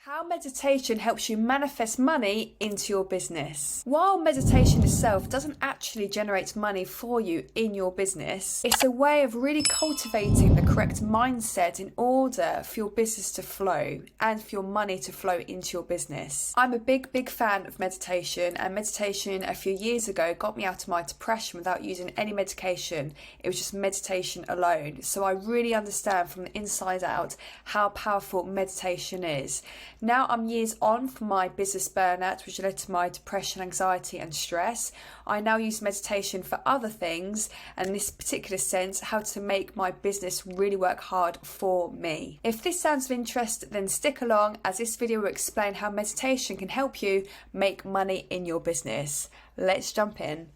How meditation helps you manifest money into your business. While meditation itself doesn't actually generate money for you in your business, it's a way of really cultivating the correct mindset in order for your business to flow and for your money to flow into your business. I'm a big fan of meditation, and meditation a few years ago got me out of my depression without using any medication. It was just meditation alone. So I really understand from the inside out how powerful meditation is. Now I'm years on from my business burnout, which led to my depression, anxiety and stress. I now use meditation for other things, and in this particular sense, how to make my business really work hard for me. If this sounds of interest, then stick along, as this video will explain how meditation can help you make money in your business. Let's jump in.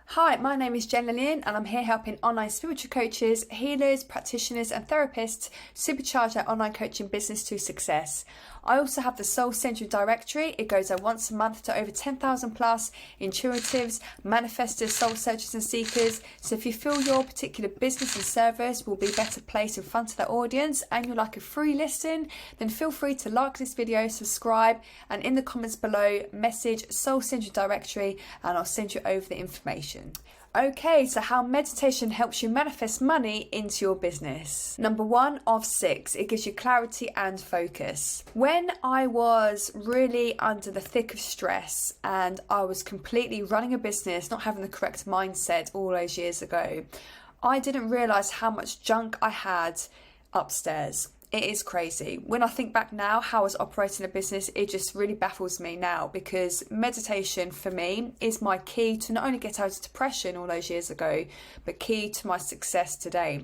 Hi, my name is Lillian, and I'm here helping online spiritual coaches, healers, practitioners and therapists supercharge their online coaching business to success. I also have the Soul Central directory. It goes out once a month to over 10,000 plus intuitives, manifestors, soul searchers and seekers. So if you feel your particular business and service will be better placed in front of that audience and you'd like a free listen, then feel free to like this video, subscribe, and in the comments below message Soul Central directory and I'll send you over the information. Okay, so how meditation helps you manifest money into your business. Number 1 of 6, it gives you clarity and focus. When I was really under the thick of stress and I was completely running a business, not having the correct mindset all those years ago, I didn't realise how much junk I had upstairs. It is crazy. When I think back now how I was operating a business, it just really baffles me now, because meditation for me is my key to not only get out of depression all those years ago, but key to my success today.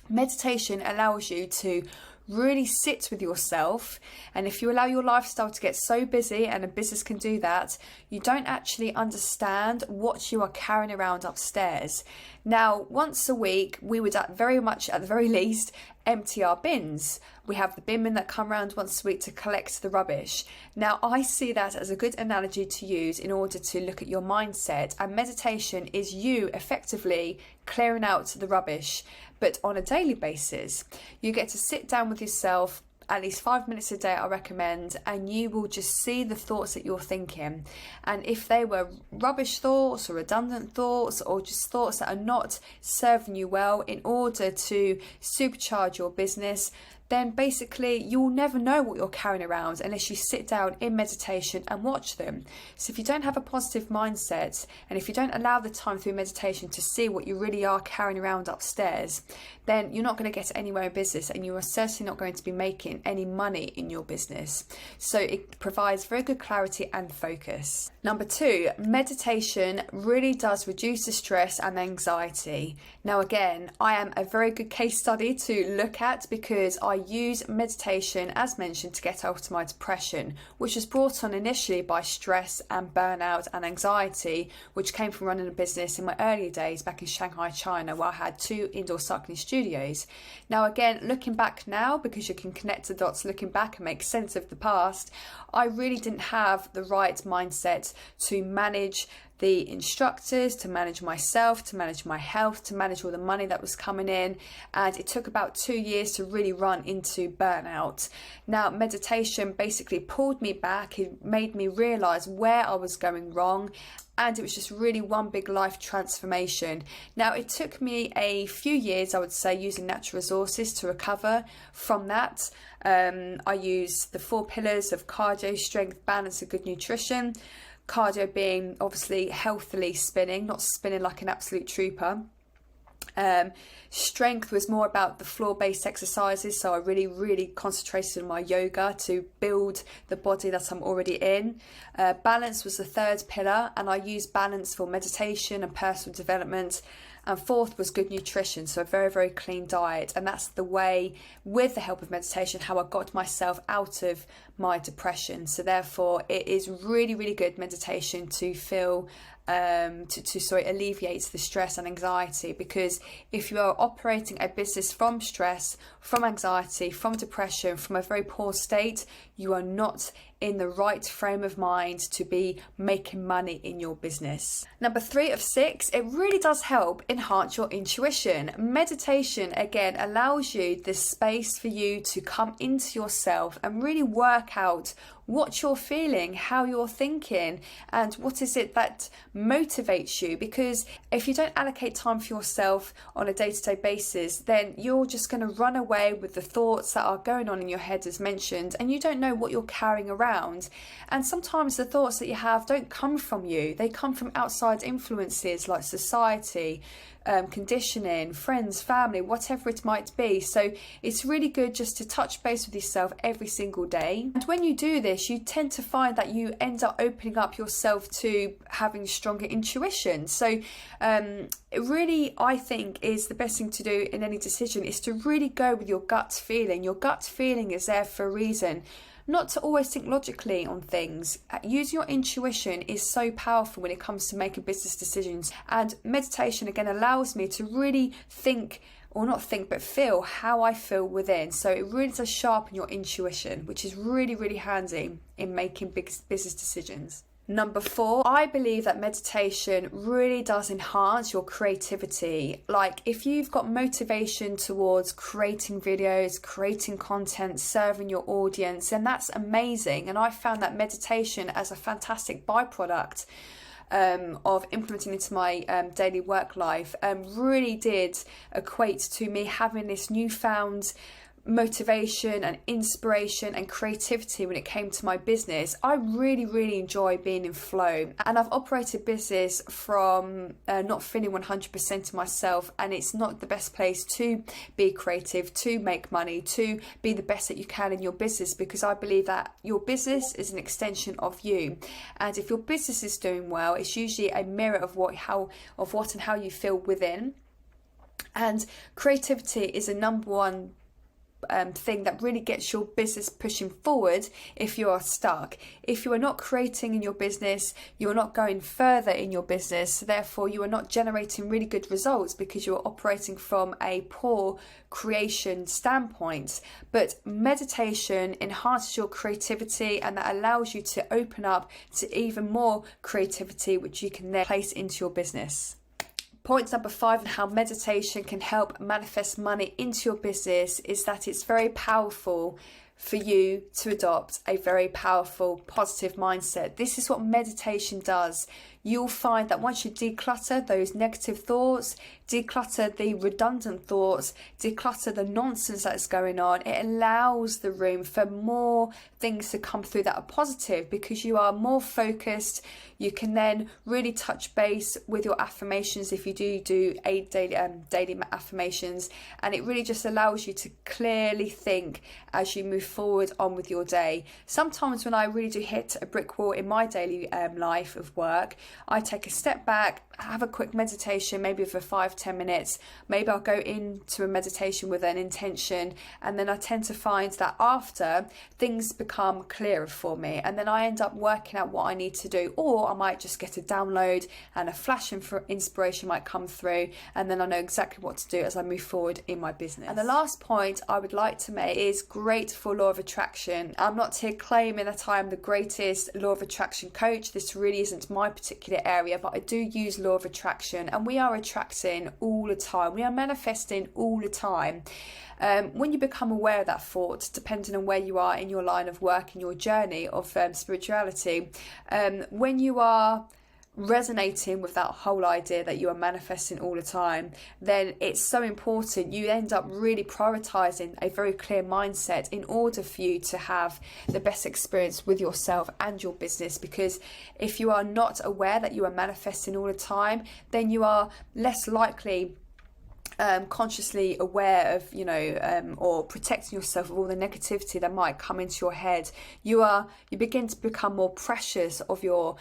Meditation allows you to really sit with yourself, and if you allow your lifestyle to get so busy, and a business can do that, you don't actually understand what you are carrying around upstairs. Now, once a week we would at the very least empty our bins. We have the binmen that come around once a week to collect the rubbish. Now, I see that as a good analogy to use in order to look at your mindset, and meditation is you effectively clearing out the rubbish, but on a daily basis. You get to sit down with yourself at least 5 minutes a day, I recommend, and you will just see the thoughts that you're thinking. And if they were rubbish thoughts or redundant thoughts or just thoughts that are not serving you well in order to supercharge your business, then basically you'll never know what you're carrying around unless you sit down in meditation and watch them. So if you don't have a positive mindset, and if you don't allow the time through meditation to see what you really are carrying around upstairs, then you're not going to get anywhere in business, and you are certainly not going to be making any money in your business. So it provides very good clarity and focus. Number 2, meditation really does reduce the stress and anxiety. Now again, I am a very good case study to look at, because I use meditation, as mentioned, to get out of my depression, which was brought on initially by stress and burnout and anxiety, which came from running a business in my earlier days back in Shanghai, China, where I had 2 indoor cycling studios. Now again, looking back now, because you can connect the dots looking back and make sense of the past, I really didn't have the right mindset to manage the instructors, to manage myself, to manage my health, to manage all the money that was coming in, and it took about 2 years to really run into burnout. Now, meditation basically pulled me back. It made me realise where I was going wrong, and it was just really one big life transformation. Now, it took me a few years, I would say, using natural resources to recover from that. I use the 4 pillars of cardio, strength, balance and good nutrition. Cardio being obviously healthily spinning, not spinning like an absolute trooper. Strength was more about the floor-based exercises, so I really concentrated on my yoga to build the body that I'm already in. Balance was the 3rd pillar, and I use balance for meditation and personal development. And 4th was good nutrition, so a very clean diet. And that's the way, with the help of meditation, how I got myself out of my depression. So therefore, it is really good meditation to feel to alleviate the stress and anxiety. Because if you are operating a business from stress, from anxiety, from depression, from a very poor state, you are not in the right frame of mind to be making money in your business. Number 3 of 6, it really does help enhance your intuition. Meditation, again, allows you this space for you to come into yourself and really work out what you're feeling, how you're thinking, and what is it that motivates you. Because if you don't allocate time for yourself on a day-to-day basis, then you're just going to run away with the thoughts that are going on in your head, as mentioned, and you don't know what you're carrying around. And sometimes the thoughts that you have don't come from you, they come from outside influences like society, conditioning, friends, family, whatever it might be. So it's really good just to touch base with yourself every single day. And when you do this, you tend to find that you end up opening up yourself to having stronger intuition. So it really, I think, is the best thing to do in any decision is to really go with your gut feeling. Your gut feeling is there for a reason. Not to always think logically on things. Using your intuition is so powerful when it comes to making business decisions. And meditation, again, allows me to really think, or not think, but feel how I feel within. So it really does sharpen your intuition, which is really, really handy in making big business decisions. Number 4, I believe that meditation really does enhance your creativity. Like if you've got motivation towards creating videos, creating content, serving your audience, then that's amazing. And I found that meditation as a fantastic byproduct of implementing into my daily work life really did equate to me having this newfound motivation and inspiration and creativity when it came to my business. I really enjoy being in flow, and I've operated business from not feeling 100% of myself, and it's not the best place to be creative, to make money, to be the best that you can in your business, because I believe that your business is an extension of you, and if your business is doing well, it's usually a mirror of what and how you feel within. And creativity is a number one thing that really gets your business pushing forward. If you are stuck, if you are not creating in your business, you're not going further in your business, therefore you are not generating really good results because you're operating from a poor creation standpoint. But meditation enhances your creativity, and that allows you to open up to even more creativity, which you can then place into your business. Point number 5 on how meditation can help manifest money into your business is that it's very powerful for you to adopt a very powerful positive mindset. This is what meditation does. You'll find that once you declutter those negative thoughts, declutter the redundant thoughts, declutter the nonsense that's going on, it allows the room for more things to come through that are positive, because you are more focused. You can then really touch base with your affirmations if you do a daily affirmations, and it really just allows you to clearly think as you move forward on with your day. Sometimes when I really do hit a brick wall in my daily life of work, I take a step back, have a quick meditation, maybe for 5-10 minutes. Maybe I'll go into a meditation with an intention, and then I tend to find that after, things become clearer for me, and then I end up working out what I need to do. Or I might just get a download and a flash for inspiration might come through, and then I know exactly what to do as I move forward in my business. And the last point I would like to make is great for law of attraction. I'm not here claiming that I am the greatest law of attraction coach. This really isn't my particular area, but I do use law of attraction, and we are attracting all the time. We are manifesting all the time. When you become aware of that thought, depending on where you are in your line of work, in your journey of spirituality, when you are resonating with that whole idea that you are manifesting all the time, then it's so important. You end up really prioritizing a very clear mindset in order for you to have the best experience with yourself and your business. Because if you are not aware that you are manifesting all the time, then you are less likely consciously aware of, or protecting yourself of all the negativity that might come into your head. You begin to become more precious of your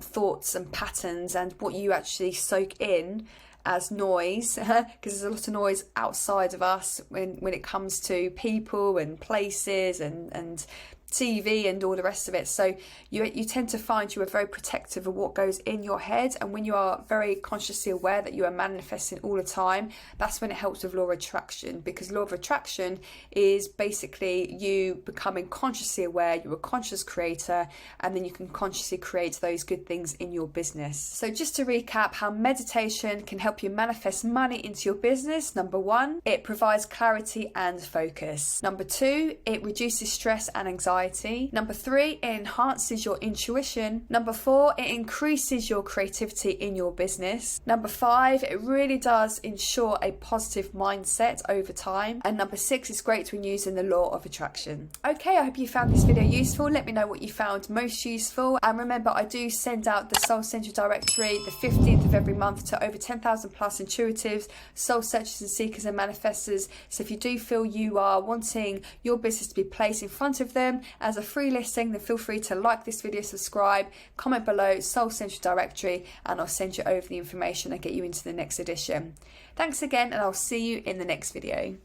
thoughts and patterns and what you actually soak in as noise, because there's a lot of noise outside of us when it comes to people and places and TV and all the rest of it. So you tend to find you are very protective of what goes in your head, and when you are very consciously aware that you are manifesting all the time, that's when it helps with law of attraction, because law of attraction is basically you becoming consciously aware, you're a conscious creator, and then you can consciously create those good things in your business. So just to recap how meditation can help you manifest money into your business: number 1, it provides clarity and focus. Number 2, it reduces stress and anxiety. Number 3, it enhances your intuition. Number 4, it increases your creativity in your business. Number 5, it really does ensure a positive mindset over time. And number 6, it's great when using the law of attraction. Okay, I hope you found this video useful. Let me know what you found most useful. And remember, I do send out the Soul Central Directory the 15th of every month to over 10,000 plus intuitives, soul searchers and seekers and manifestors. So if you do feel you are wanting your business to be placed in front of them as a free listing, then feel free to like this video, subscribe, comment below Soul Central Directory, and I'll send you over the information and get you into the next edition. Thanks again, and I'll see you in the next video.